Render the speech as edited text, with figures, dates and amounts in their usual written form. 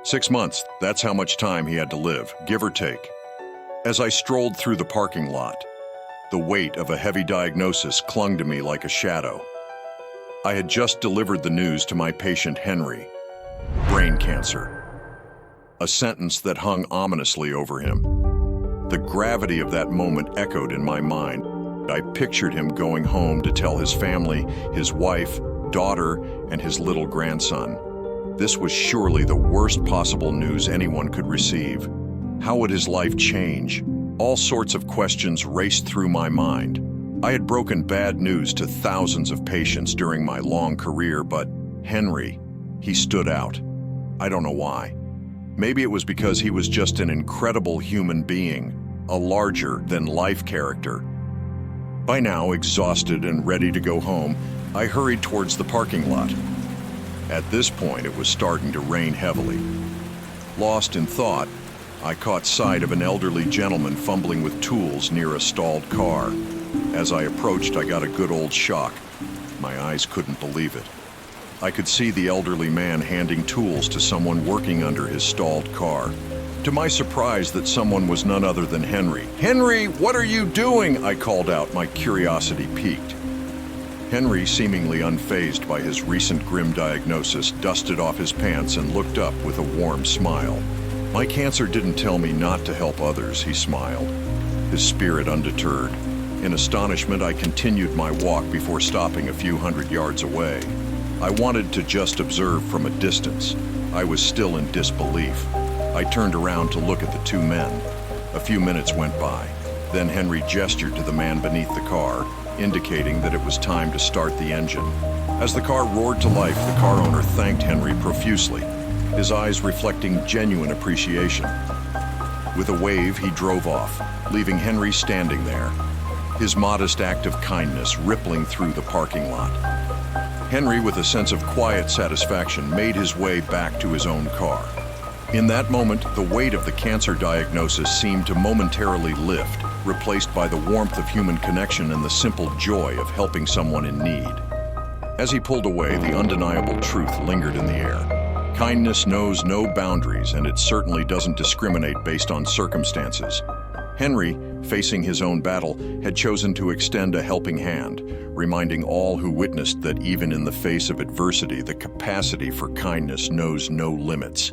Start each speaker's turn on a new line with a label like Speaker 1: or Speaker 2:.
Speaker 1: 6 months, that's how much time he had to live, give or take. As I strolled through the parking lot, the weight of a heavy diagnosis clung to me like a shadow. I had just delivered the news to my patient Henry. Brain cancer. A sentence that hung ominously over him. The gravity of that moment echoed in my mind. I pictured him going home to tell his family, his wife, daughter, and his little grandson. This was surely the worst possible news anyone could receive. How would his life change? All sorts of questions raced through my mind. I had broken bad news to thousands of patients during my long career, but Henry, he stood out. I don't know why. Maybe it was because he was just an incredible human being, a larger-than-life character. By now, exhausted and ready to go home, I hurried towards the parking lot. At this point, it was starting to rain heavily. Lost in thought, I caught sight of an elderly gentleman fumbling with tools near a stalled car. As I approached, I got a good old shock. My eyes couldn't believe it. I could see the elderly man handing tools to someone working under his stalled car. To my surprise, that someone was none other than Henry. "Henry, what are you doing?" I called out, my curiosity piqued. Henry, seemingly unfazed by his recent grim diagnosis, dusted off his pants and looked up with a warm smile. "My cancer didn't tell me not to help others," he smiled, his spirit undeterred. In astonishment, I continued my walk before stopping a few hundred yards away. I wanted to just observe from a distance. I was still in disbelief. I turned around to look at the two men. A few minutes went by. Then Henry gestured to the man beneath the car, indicating that it was time to start the engine. As the car roared to life, the car owner thanked Henry profusely, his eyes reflecting genuine appreciation. With a wave, he drove off, leaving Henry standing there, his modest act of kindness rippling through the parking lot. Henry, with a sense of quiet satisfaction, made his way back to his own car. In that moment, the weight of the cancer diagnosis seemed to momentarily lift, replaced by the warmth of human connection and the simple joy of helping someone in need. As he pulled away, the undeniable truth lingered in the air. Kindness knows no boundaries, and it certainly doesn't discriminate based on circumstances. Henry, facing his own battle, had chosen to extend a helping hand, reminding all who witnessed that even in the face of adversity, the capacity for kindness knows no limits.